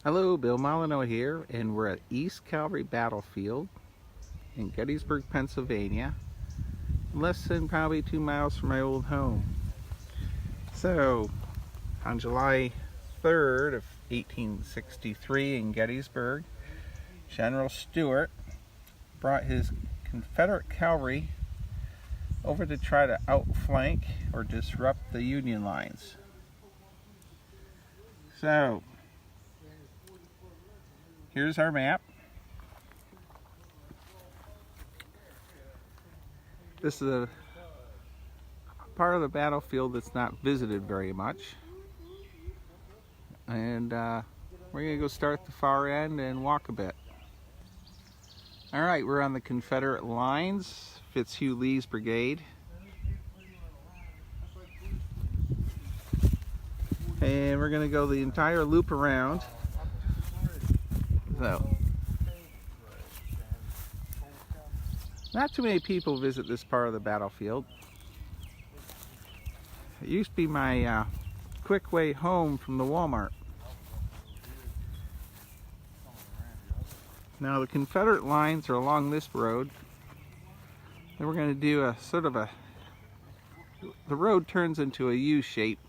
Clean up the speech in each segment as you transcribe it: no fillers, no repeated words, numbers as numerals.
Hello, Bill Molyneux here, and we're at East Cavalry Battlefield in Gettysburg, Pennsylvania, less than probably 2 miles from my old home. So, on July 3rd of 1863 in Gettysburg, General Stuart brought his Confederate cavalry over to try to outflank or disrupt the Union lines. So, here's our map. This is a part of the battlefield that's not visited very much. And we're going to go start at the far end and walk a bit. Alright, we're on the Confederate lines, Fitzhugh Lee's brigade. And we're going to go the entire loop around. So, not too many people visit this part of the battlefield. It used to be my quick way home from the Walmart. Now the Confederate lines are along this road. Then we're going to do a sort of the road turns into a U shape,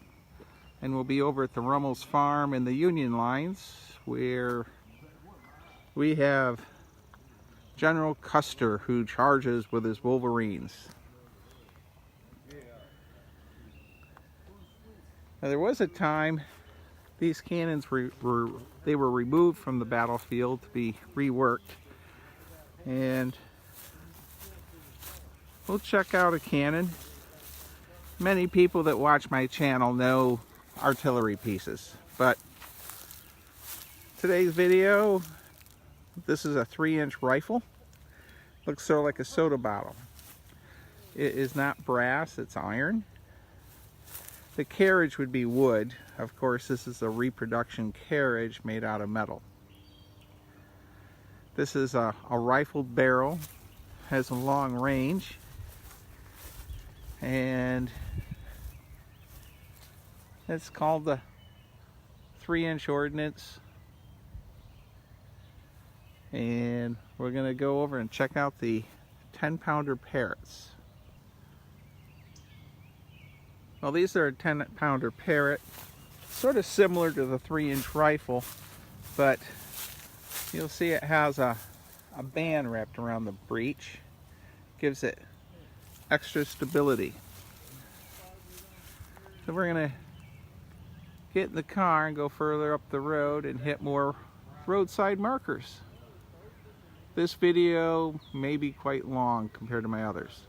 and we'll be over at the Rummel's farm and the Union lines, where we have General Custer, who charges with his Wolverines. Now, there was a time these cannons were removed from the battlefield to be reworked, and we'll check out a cannon. Many people that watch my channel know artillery pieces, but today's video, this is a 3-inch rifle. Looks sort of like a soda bottle. It is not brass, it's iron. The carriage would be wood. Of course, this is a reproduction carriage made out of metal. This is a rifled barrel, has a long range, and it's called the 3-inch ordnance. And we're going to go over and check out the 10-pounder Parrots. Well, these are a 10-pounder Parrot, sort of similar to the 3-inch rifle, but you'll see it has a band wrapped around the breech. Gives it extra stability. So we're going to get in the car and go further up the road and hit more roadside markers. This video may be quite long compared to my others.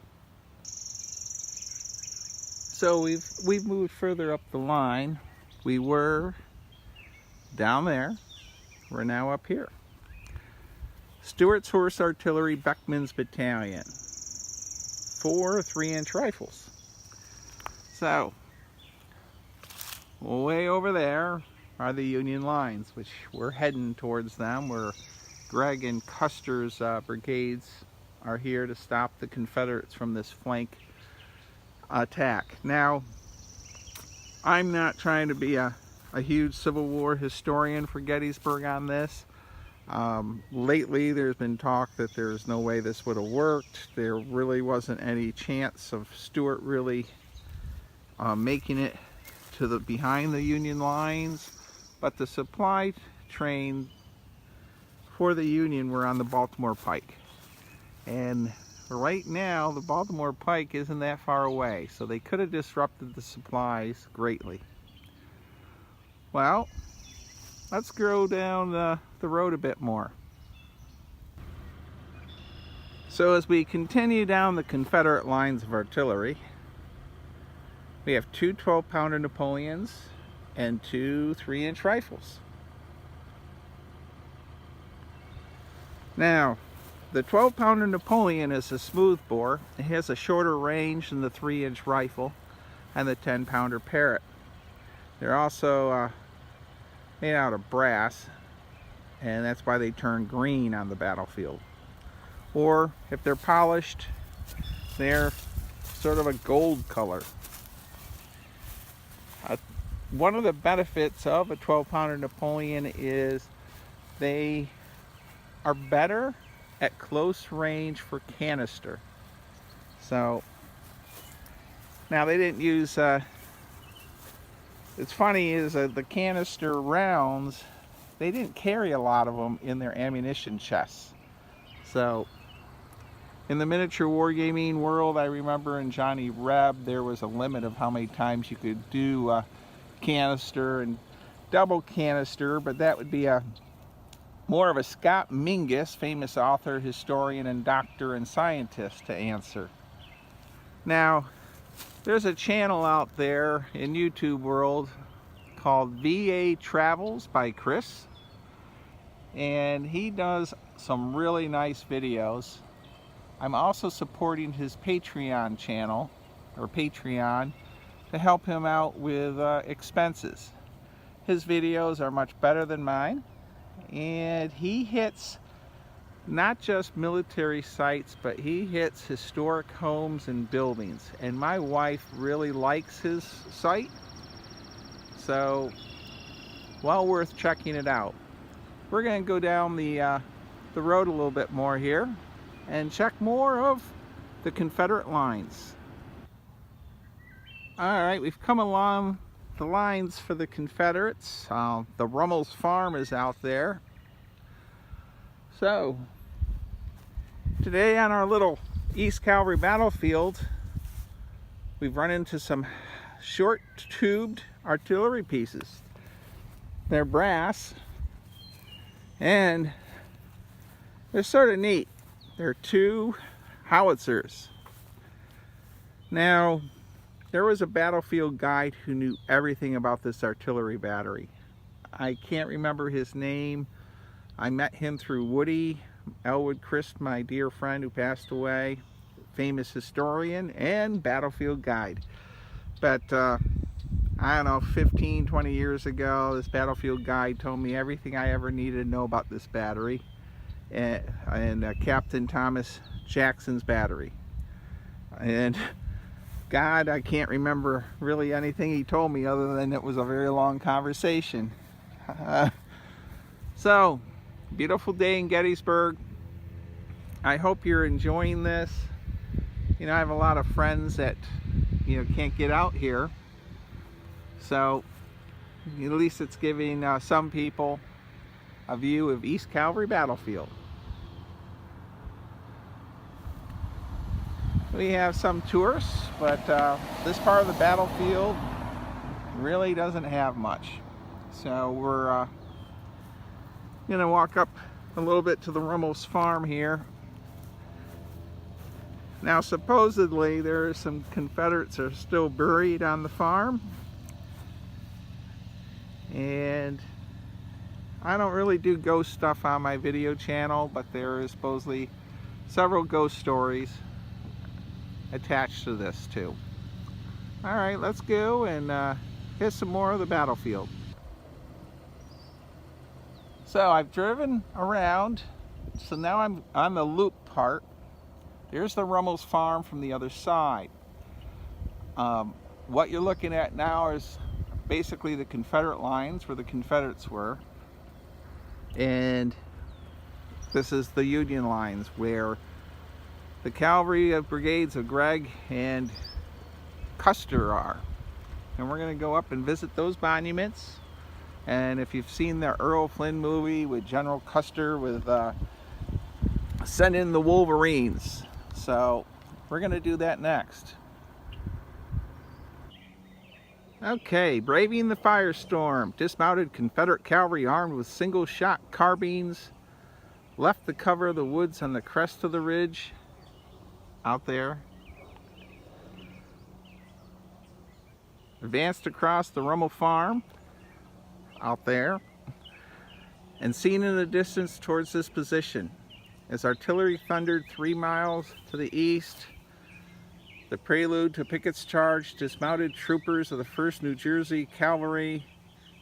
So we've moved further up the line. We were down there. We're now up here. Stuart's Horse Artillery Beckman's Battalion. 4 3-inch rifles. So, way over there are the Union lines, which we're heading towards them. Where Gregg and Custer's brigades are here to stop the Confederates from this flank attack. Now, I'm not trying to be a huge Civil War historian for Gettysburg on this. Lately, there's been talk that there's no way this would have worked. There really wasn't any chance of Stuart really making it to behind the Union lines, but the supply train for the Union were on the Baltimore Pike, and right now the Baltimore Pike isn't that far away, so they could have disrupted the supplies greatly. Well, let's go down the road a bit more. So as we continue down the Confederate lines of artillery, we have 2 12-pounder Napoleons and 2 3-inch rifles. Now, the 12-pounder Napoleon is a smoothbore. It has a shorter range than the 3-inch rifle and the 10-pounder Parrot. They're also made out of brass, and that's why they turn green on the battlefield. Or if they're polished, they're sort of a gold color. one of the benefits of a 12-pounder Napoleon is they are better at close range for canister. So now they didn't use it's funny is the canister rounds, they didn't carry a lot of them in their ammunition chests. So in the miniature wargaming world, I remember in Johnny Reb there was a limit of how many times you could do canister and double canister, but that would be more of a Scott Mingus, famous author, historian, and doctor and scientist, to answer. Now, there's a channel out there in YouTube world called VA Travels by Chris, and he does some really nice videos. I'm also supporting his Patreon channel, or Patreon, to help him out with expenses. His videos are much better than mine, and he hits not just military sites, but he hits historic homes and buildings, and my wife really likes his site, so well worth checking it out. We're going to go down the road a little bit more here and check more of the Confederate lines. Alright, we've come along the lines for the Confederates. The Rummel's Farm is out there. So today on our little East Cavalry battlefield, we've run into some short tubed artillery pieces. They're brass and they're sort of neat. They're 2 howitzers. Now, there was a battlefield guide who knew everything about this artillery battery. I can't remember his name. I met him through Woody Elwood Christ, my dear friend who passed away, famous historian and battlefield guide. But I don't know, 15, 20 years ago, this battlefield guide told me everything I ever needed to know about this battery, and Captain Thomas Jackson's battery. And God, I can't remember really anything he told me other than it was a very long conversation. So, beautiful day in Gettysburg. I hope you're enjoying this. You know, I have a lot of friends that, you know, can't get out here. So, at least it's giving some people a view of East Cavalry battlefield. We have some tourists, but this part of the battlefield really doesn't have much. So we're going to walk up a little bit to the Rummel's Farm here. Now supposedly there are some Confederates that are still buried on the farm, and I don't really do ghost stuff on my video channel, but there is supposedly several ghost stories attached to this too. Alright, let's go and hit some more of the battlefield. So I've driven around, so now I'm on the loop part. There's the Rummel's Farm from the other side. What you're looking at now is basically the Confederate lines where the Confederates were, and this is the Union lines where the cavalry of brigades of Gregg and Custer are. And we're going to go up and visit those monuments. And if you've seen the Errol Flynn movie with General Custer with Send in the Wolverines. So we're going to do that next. Okay, braving the firestorm. Dismounted Confederate cavalry armed with single-shot carbines left the cover of the woods on the crest of the ridge out there. Advanced across the Rummel Farm out there, and seen in the distance towards this position as artillery thundered 3 miles to the east. The prelude to Pickett's charge, dismounted troopers of the 1st New Jersey Cavalry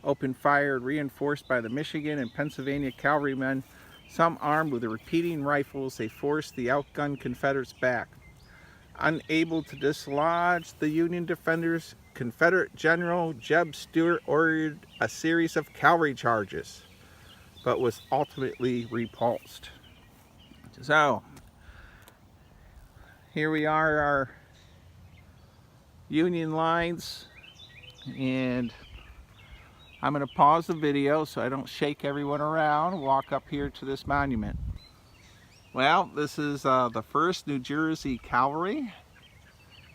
opened fire, reinforced by the Michigan and Pennsylvania cavalrymen. Some armed with repeating rifles, they forced the outgunned Confederates back. Unable to dislodge the Union defenders, Confederate General Jeb Stuart ordered a series of cavalry charges, but was ultimately repulsed. So, here we are, our Union lines, and I'm going to pause the video so I don't shake everyone around, walk up here to this monument. Well, this is the 1st New Jersey Cavalry,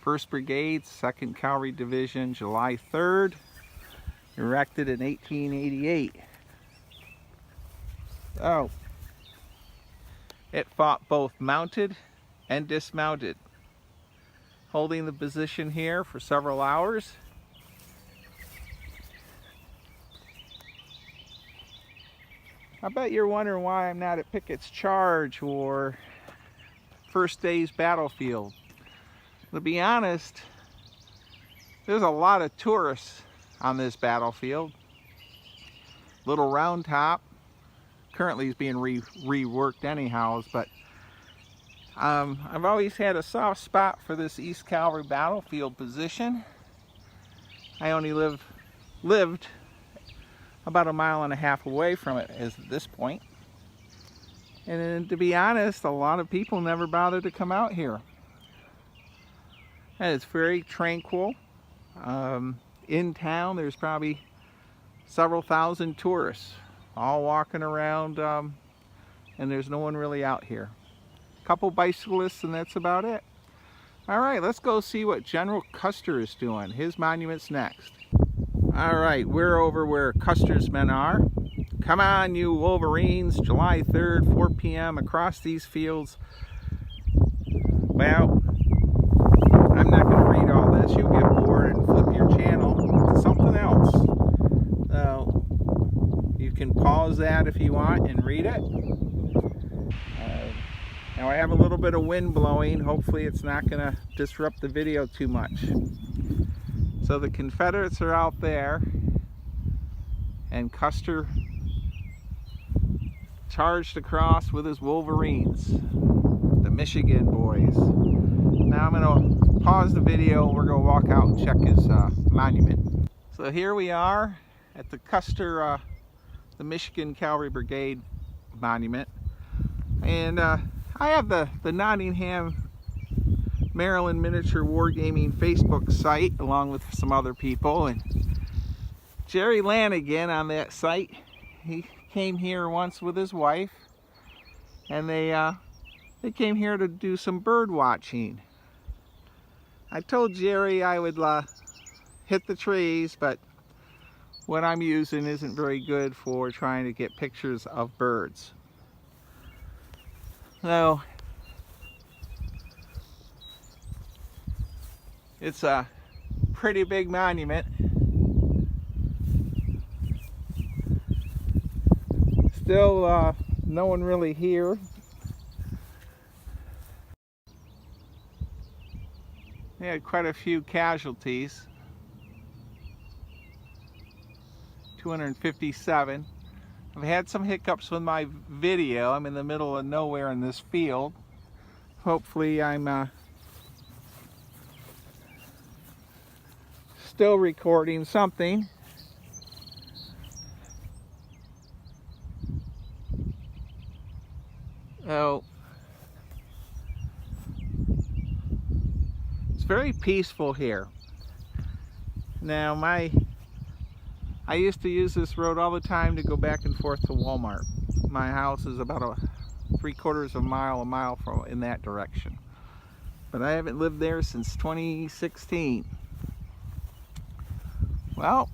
1st Brigade, 2nd Cavalry Division, July 3rd, erected in 1888. Oh, it fought both mounted and dismounted, holding the position here for several hours. I bet you're wondering why I'm not at Pickett's Charge or First Day's Battlefield. To be honest, there's a lot of tourists on this battlefield. Little Round Top currently is being reworked anyhow, but I've always had a soft spot for this East Cavalry battlefield position. I only lived about 1.5 miles away from it at this point. And to be honest, a lot of people never bothered to come out here. And it's very tranquil. In town, there's probably several thousand tourists all walking around, and there's no one really out here. A couple bicyclists, and that's about it. All right, let's go see what General Custer is doing. His monument's next. All right, we're over where Custer's men are. Come on, you Wolverines, July 3rd, 4 p.m. across these fields. Well, I'm not going to read all this. You'll get bored and flip your channel to something else. So, you can pause that if you want and read it. Now I have a little bit of wind blowing. Hopefully it's not going to disrupt the video too much. So the Confederates are out there, and Custer charged across with his Wolverines, the Michigan boys. Now I'm going to pause the video and we're going to walk out and check his monument. So here we are at the Custer, the Michigan Cavalry Brigade monument. And I have the Nottingham, Maryland Miniature Wargaming Facebook site along with some other people, and Jerry Lanigan on that site. He came here once with his wife, and they came here to do some bird watching. I told Jerry I would hit the trees, but what I'm using isn't very good for trying to get pictures of birds. So it's a pretty big monument. Still no one really here. They had quite a few casualties. 257. I've had some hiccups with my video. I'm in the middle of nowhere in this field. Hopefully I'm still recording something. Oh, it's very peaceful here. Now I used to use this road all the time to go back and forth to Walmart. My house is about a 3/4 mile, a mile from in that direction. But I haven't lived there since 2016. Well,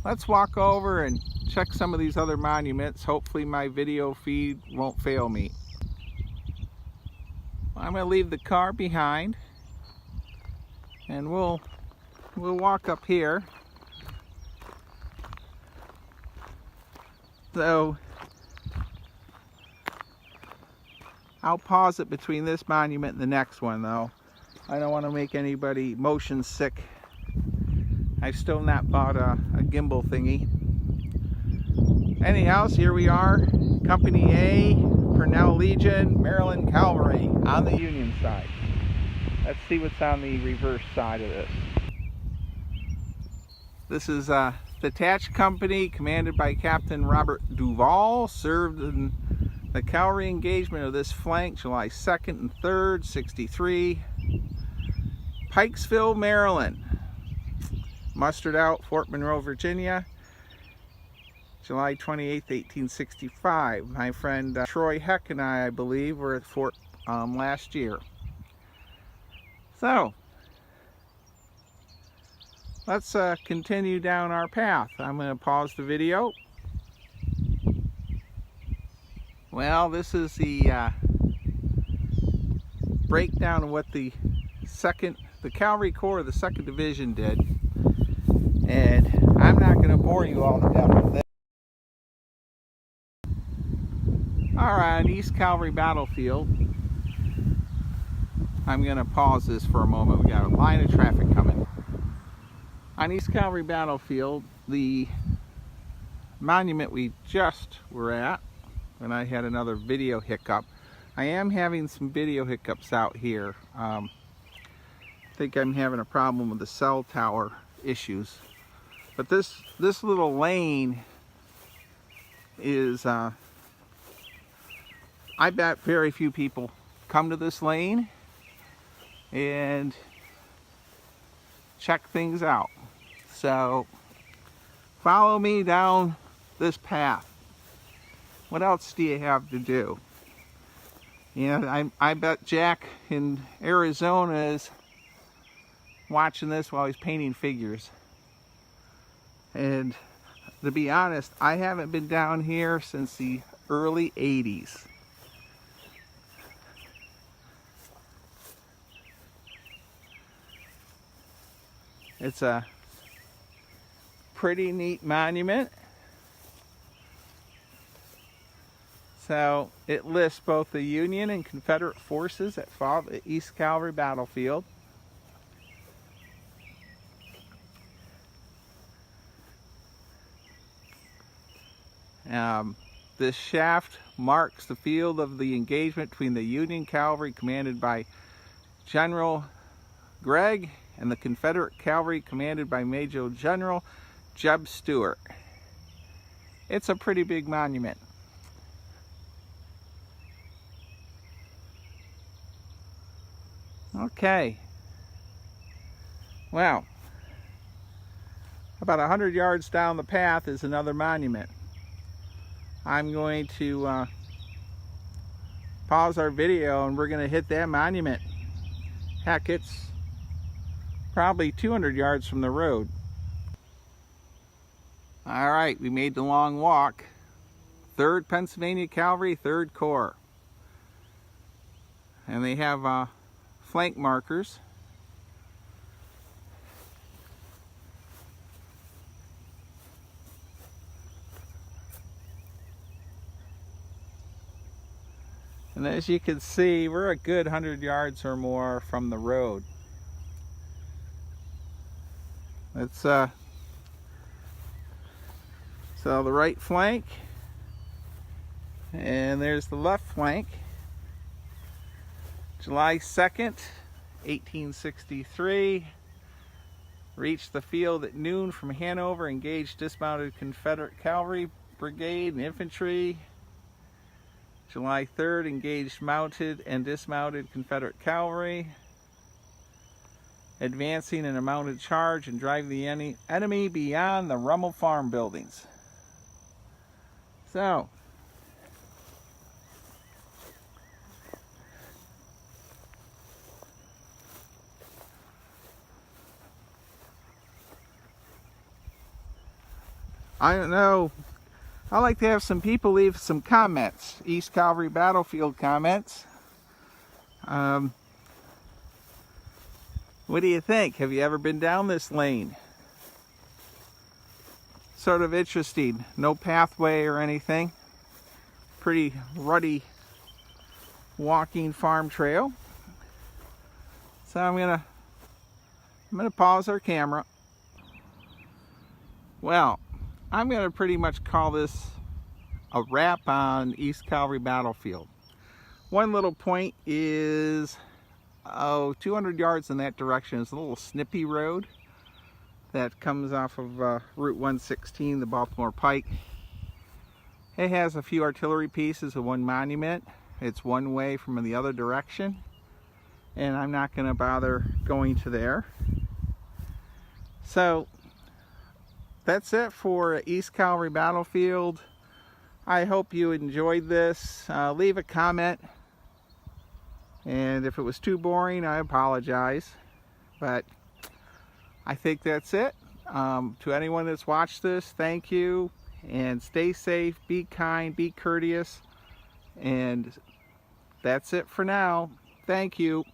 let's walk over and check some of these other monuments. Hopefully my video feed won't fail me. I'm going to leave the car behind, and we'll walk up here. So I'll pause it between this monument and the next one, though. I don't want to make anybody motion sick. I've still not bought a gimbal thingy. Anyhow, here we are, Company A, Purnell Legion, Maryland Cavalry on the Union side. Let's see what's on the reverse side of this. This is a detached company commanded by Captain Robert Duval, served in the cavalry engagement of this flank July 2nd and 3rd, 63, Pikesville, Maryland. Mustered out Fort Monroe, Virginia, July 28th, 1865. My friend Troy Heck and I believe, were at Fort last year. So, let's continue down our path. I'm going to pause the video. Well, this is the breakdown of what the Cavalry Corps of the 2nd Division did. And I'm not going to bore you all to death with this. Alright, on East Cavalry Battlefield, I'm going to pause this for a moment. We got a line of traffic coming. On East Cavalry Battlefield, the monument we just were at, when I had another video hiccup. I am having some video hiccups out here. I think I'm having a problem with the cell tower issues. But this little lane is, I bet very few people come to this lane and check things out. So follow me down this path. What else do you have to do? You know, I bet Jack in Arizona is watching this while he's painting figures. And to be honest, I haven't been down here since the early 80s. It's a pretty neat monument. So it lists both the Union and Confederate forces that fought at East Cavalry Battlefield. This shaft marks the field of the engagement between the Union Cavalry commanded by General Gregg and the Confederate Cavalry commanded by Major General Jeb Stuart. It's a pretty big monument. Okay. Well, about 100 yards down the path is another monument. I'm going to pause our video and we're going to hit that monument. Heck, it's probably 200 yards from the road. Alright, we made the long walk. 3rd Pennsylvania Cavalry, 3rd Corps. And they have flank markers. And as you can see, we're a good 100 yards or more from the road. It's so the right flank, and there's the left flank. July 2nd, 1863. Reached the field at noon from Hanover, engaged dismounted Confederate Cavalry Brigade and Infantry. July 3rd, engaged mounted and dismounted Confederate Cavalry, advancing in a mounted charge and driving the enemy beyond the Rummel Farm buildings. So, I don't know. I like to have some people leave some comments, East Cavalry Battlefield comments. What do you think? Have you ever been down this lane? Sort of interesting. No pathway or anything. Pretty ruddy walking farm trail. So I'm gonna pause our camera. Well, I'm going to pretty much call this a wrap on East Cavalry Battlefield. One little point is 200 yards in that direction is a little snippy road that comes off of Route 116, the Baltimore Pike. It has a few artillery pieces and one monument. It's one way from the other direction, and I'm not going to bother going to there. So that's it for East Cavalry Battlefield. I hope you enjoyed this. Leave a comment, and if it was too boring, I apologize, but I think that's it. To anyone that's watched this, thank you, and stay safe, be kind, be courteous, and that's it for now. Thank you.